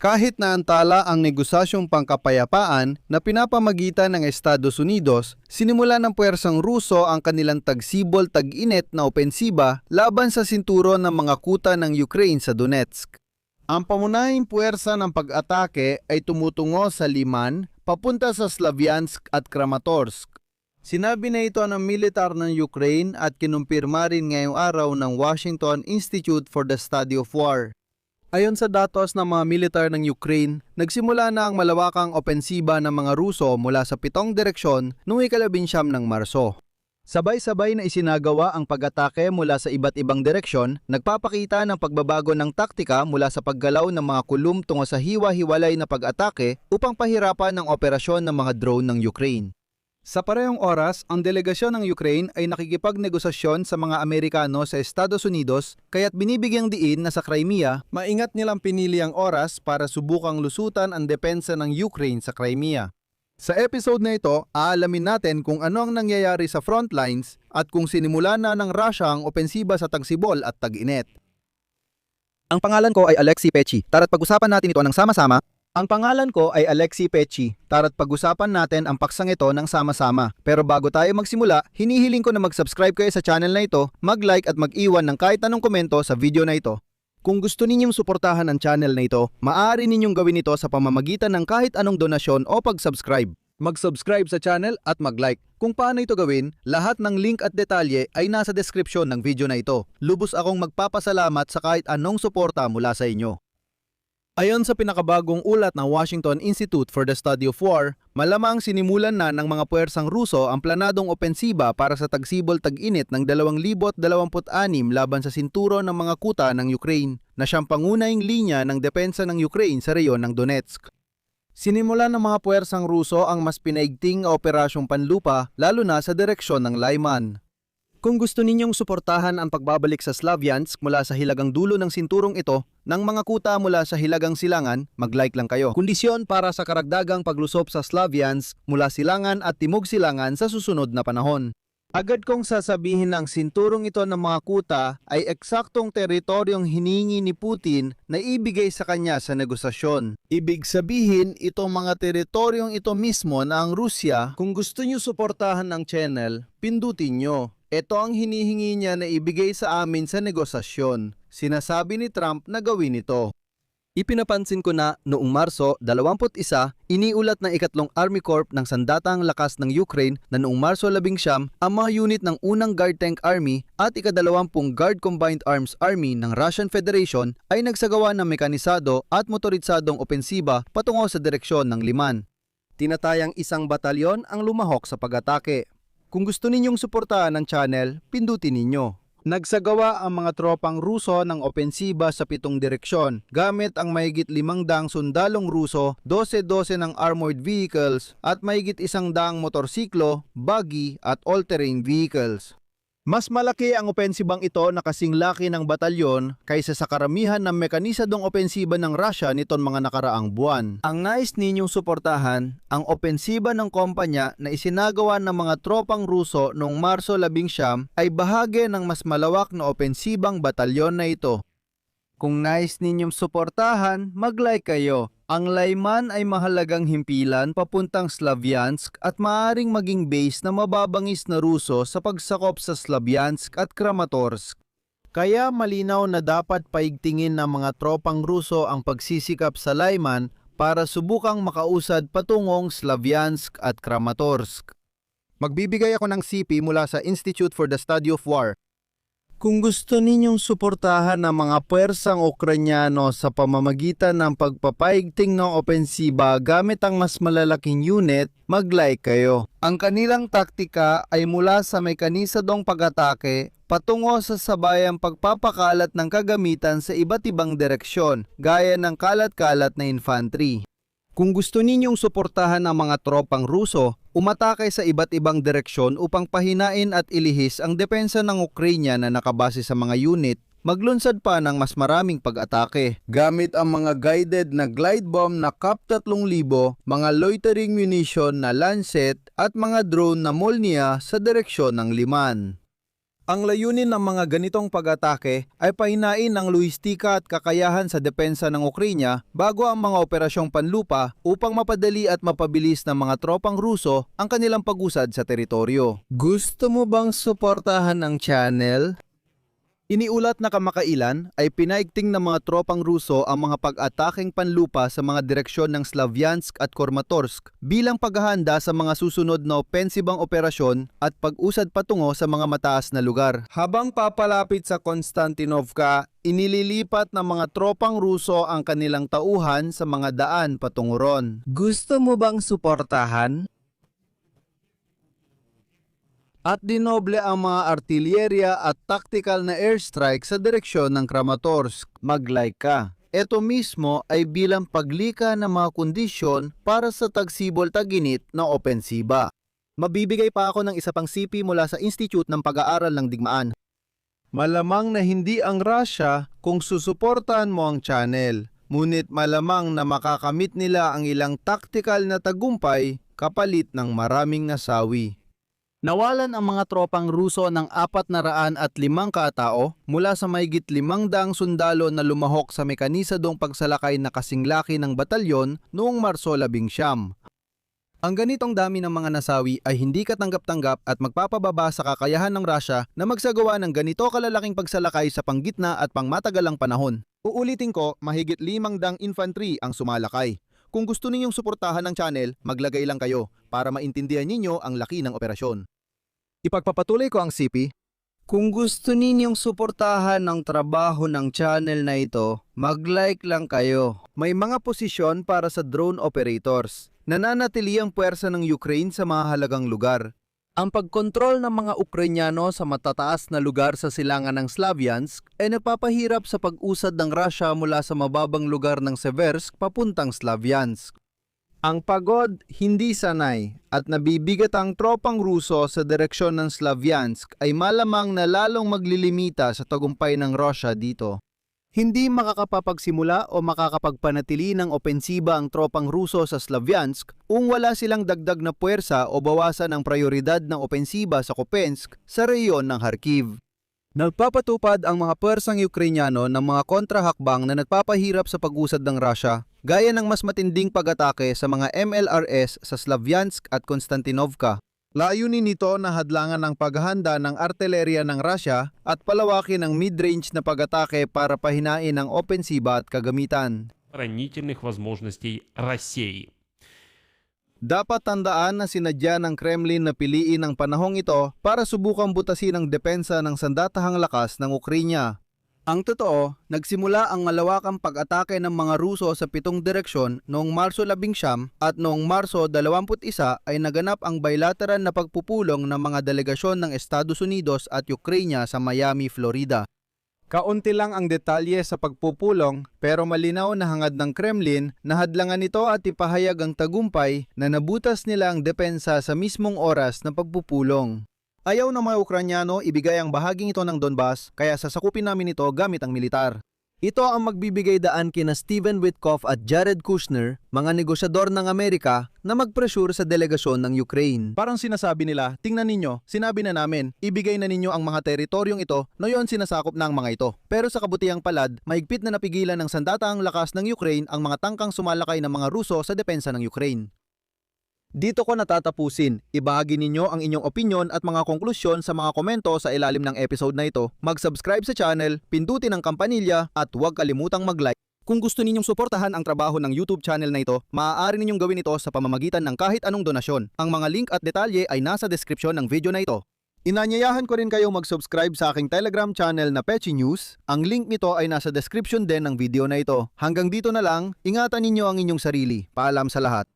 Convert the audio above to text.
Kahit naantala ang negosasyong pangkapayapaan na pinapamagitan ng Estados Unidos, sinimula ng puwersang Ruso ang kanilang tagsibol tag-init na opensiba laban sa sinturon ng mga kuta ng Ukraine sa Donetsk. Ang pamunahing puwersa ng pag-atake ay tumutungo sa Liman, papunta sa Slavyansk at Kramatorsk. Sinabi na ito ng militar ng Ukraine at kinumpirma rin ngayong araw ng Washington Institute for the Study of War. Ayon sa datos ng mga militar ng Ukraine, nagsimula na ang malawakang opensiba ng mga Ruso mula sa 7 direksyon noong ika-19 ng Marso. Sabay-sabay na isinagawa ang pag-atake mula sa iba't ibang direksyon, nagpapakita ng pagbabago ng taktika mula sa paggalaw ng mga kulum tungo sa hiwa-hiwalay na pag-atake upang pahirapan ang operasyon ng mga drone ng Ukraine. Sa parehong oras, ang delegasyon ng Ukraine ay nakikipagnegosasyon sa mga Amerikano sa Estados Unidos kaya't binibigyang diin na sa Crimea, maingat nilang pinili ang oras para subukang lusutan ang depensa ng Ukraine sa Crimea. Sa episode na ito, aalamin natin kung ano ang nangyayari sa front lines at kung sinimula na ng Russia ang opensiba sa Tagsibol at Tag-init. Ang pangalan ko ay Alexei Pechi. Tara't pag-usapan natin ito ng sama-sama. Ang pangalan ko ay Alexei Pechi. Tara't pag-usapan natin ang paksang ito ng sama-sama. Pero bago tayo magsimula, hinihiling ko na mag-subscribe kayo sa channel na ito, mag-like at mag-iwan ng kahit anong komento sa video na ito. Kung gusto ninyong suportahan ang channel na ito, maaari ninyong gawin ito sa pamamagitan ng kahit anong donasyon o pag-subscribe. Mag-subscribe sa channel at mag-like. Kung paano ito gawin, lahat ng link at detalye ay nasa description ng video na ito. Lubos akong magpapasalamat sa kahit anong suporta mula sa inyo. Ayon sa pinakabagong ulat ng Washington Institute for the Study of War, malamang sinimulan na ng mga puwersang Ruso ang planadong opensiba para sa tagsibol tag-init ng 2026 laban sa sinturo ng mga kuta ng Ukraine na siyang pangunahing linya ng depensa ng Ukraine sa reyon ng Donetsk. Sinimulan ng mga puwersang Ruso ang mas pinaigting na operasyong panlupa lalo na sa direksyon ng Lyman. Kung gusto ninyong suportahan ang pagbabalik sa Slavyansk mula sa hilagang dulo ng sinturong ito ng mga kuta mula sa hilagang silangan, mag-like lang kayo. Kondisyon para sa karagdagang paglusop sa Slavyansk mula silangan at timog silangan sa susunod na panahon. Agad kong sasabihin ng sinturong ito ng mga kuta ay eksaktong teritoryong hiningi ni Putin na ibigay sa kanya sa negosasyon. Ibig sabihin, itong mga teritoryong ito mismo na ang Rusya, kung gusto nyo suportahan ang channel, pindutin nyo. Ito ang hinihingi niya na ibigay sa amin sa negosasyon. Sinasabi ni Trump na gawin ito. Ipinapansin ko na noong Marso 21, iniulat ng ikatlong Army Corps ng Sandatang Lakas ng Ukraine na noong Marso 11 ang mga unit ng unang Guard Tank Army at ika-20 Guard Combined Arms Army ng Russian Federation ay nagsagawa ng mekanisado at motoritsadong opensiba patungo sa direksyon ng Liman. Tinatayang 1 batalyon ang lumahok sa pag-atake. Kung gusto ninyong suportahan ang channel, pindutin ninyo. Nagsagawa ang mga tropang Ruso ng opensiba sa 7 direksyon gamit ang mahigit 500 sundalong Ruso, 12 ng armored vehicles at mahigit 100 motorsiklo, buggy at all-terrain vehicles. Mas malaki ang opensibang ito na kasing laki ng batalyon kaysa sa karamihan ng mekanisadong opensiba ng Russia nitong mga nakaraang buwan. Ang nais ninyong suportahan, ang opensiba ng kumpanya na isinagawa ng mga tropang Ruso noong Marso 11 ay bahagi ng mas malawak na opensibang batalyon na ito. Kung nais ninyong suportahan, mag-like kayo. Ang Lyman ay mahalagang himpilan papuntang Slavyansk at maaaring maging base na mababangis na Ruso sa pagsakop sa Slavyansk at Kramatorsk. Kaya malinaw na dapat paigtingin ng mga tropang Ruso ang pagsisikap sa Lyman para subukang makausad patungong Slavyansk at Kramatorsk. Magbibigay ako ng CP mula sa Institute for the Study of War. Kung gusto ninyong suportahan ang mga puwersang Ukrainyano sa pamamagitan ng pagpapaigting ng opensiba gamit ang mas malalaking unit, mag-like kayo. Ang kanilang taktika ay mula sa mekanisadong pag-atake patungo sa sabayang pagpapakalat ng kagamitan sa iba't ibang direksyon, gaya ng kalat-kalat na infantry. Kung gusto ninyong suportahan ang mga tropang Ruso, umatake sa iba't ibang direksyon upang pahinain at ilihis ang depensa ng Ukraine na nakabase sa mga unit, maglunsad pa ng mas maraming pag-atake. Gamit ang mga guided na glide bomb na Kap-3000, mga loitering munition na Lancet at mga drone na Molnia sa direksyon ng Liman. Ang layunin ng mga ganitong pag-atake ay pahinain ng lohistika at kakayahan sa depensa ng Ukraine bago ang mga operasyong panlupa upang mapadali at mapabilis ng mga tropang Ruso ang kanilang pag-usad sa teritoryo. Gusto mo bang suportahan ang channel? Iniulat na kamakailan ay pinaigting ng mga tropang Ruso ang mga pag-atakeng panlupa sa mga direksyon ng Slavyansk at Kramatorsk bilang paghahanda sa mga susunod na opensibang operasyon at pag-usad patungo sa mga mataas na lugar. Habang papalapit sa Konstantinovka, inililipat ng mga tropang Ruso ang kanilang tauhan sa mga daan patungo ron. Gusto mo bang suportahan? At dinoble ang mga artilyerya at tactical na airstrike sa direksyon ng Kramatorsk. Mag-like ka. Ito mismo ay bilang paglika ng mga kondisyon para sa tagsibol taginit na opensiba. Mabibigay pa ako ng isa pang CP mula sa Institute ng Pag-aaral ng Digmaan. Malamang na hindi ang Russia kung susuportahan mo ang channel. Ngunit malamang na makakamit nila ang ilang tactical na tagumpay kapalit ng maraming nasawi. Nawalan ang mga tropang Ruso ng 405 katao mula sa mahigit 500 sundalo na lumahok sa mekanisadong pagsalakay na kasinglaki ng batalyon noong Marso 19. Ang ganitong dami ng mga nasawi ay hindi katanggap-tanggap at magpapababa sa kakayahan ng Russia na magsagawa ng ganito kalalaking pagsalakay sa panggitna at pangmatagalang panahon. Uulitin ko, mahigit 500 infantry ang sumalakay. Kung gusto ninyong suportahan ng channel, maglagay lang kayo para maintindihan ninyo ang laki ng operasyon. Ipagpapatuloy ko ang CP. Kung gusto ninyong suportahan ang trabaho ng channel na ito, mag-like lang kayo. May mga posisyon para sa drone operators. Nananatili ang puwersa ng Ukraine sa mga halagang lugar. Ang pagkontrol ng mga Ukrainyano sa matataas na lugar sa silangan ng Slavyansk ay nagpapahirap sa pag-usad ng Russia mula sa mababang lugar ng Seversk papuntang Slavyansk. Ang pagod, hindi sanay, at nabibigat ang tropang Ruso sa direksyon ng Slavyansk ay malamang na lalong maglilimita sa tagumpay ng Russia dito. Hindi makakapagsimula o makakapagpanatili ng opensiba ang tropang Ruso sa Slavyansk kung wala silang dagdag na puwersa o bawasan ang prioridad ng opensiba sa Kupiansk sa rehiyon ng Kharkiv. Nagpapatupad ang mga puwersang Ukrainyano ng mga kontrahakbang na nagpapahirap sa pag-usad ng Russia, gaya ng mas matinding pag-atake sa mga MLRS sa Slavyansk at Konstantinovka. Layunin nito na hadlangan ang paghahanda ng artelerya ng Russia at palawakin ang mid-range na pag-atake para pahinain ang opensiba at kagamitan. Оборонительных возможностей России. Dapat tandaan na sinadya ng Kremlin na piliin ang panahong ito para subukang butasin ang depensa ng sandatahang lakas ng Ukraine. Ang totoo, nagsimula ang malawakang pag-atake ng mga Ruso sa 7 direksyon noong Marso 19 at noong Marso 21 ay naganap ang bilateral na pagpupulong ng mga delegasyon ng Estados Unidos at Ukraine sa Miami, Florida. Kaunti lang ang detalye sa pagpupulong pero malinaw na hangad ng Kremlin na hadlangan ito at ipahayag ang tagumpay na nabutas nila ang depensa sa mismong oras na pagpupulong. Ayaw ng mga Ukrainyano ibigay ang bahaging ito ng Donbas kaya sasakupin namin ito gamit ang militar. Ito ang magbibigay daan kina Steven Witkoff at Jared Kushner, mga negosyador ng Amerika, na magpresyur sa delegasyon ng Ukraine. Parang sinasabi nila, tingnan ninyo, sinabi na namin, ibigay na ninyo ang mga teritoryong ito na yon sinasakop na ang mga ito. Pero sa kabutihang palad, mahigpit na napigilan ng sandatahang lakas ng Ukraine ang mga tangkang sumalakay ng mga Ruso sa depensa ng Ukraine. Dito ko natatapusin. Ibahagi ninyo ang inyong opinyon at mga konklusyon sa mga komento sa ilalim ng episode na ito. Mag-subscribe sa channel, pindutin ang kampanilya at huwag kalimutang mag-like. Kung gusto ninyong suportahan ang trabaho ng YouTube channel na ito, maaari ninyong gawin ito sa pamamagitan ng kahit anong donasyon. Ang mga link at detalye ay nasa description ng video na ito. Inanyayahan ko rin kayong mag-subscribe sa aking Telegram channel na Pechi News. Ang link nito ay nasa description din ng video na ito. Hanggang dito na lang, ingatan ninyo ang inyong sarili. Paalam sa lahat.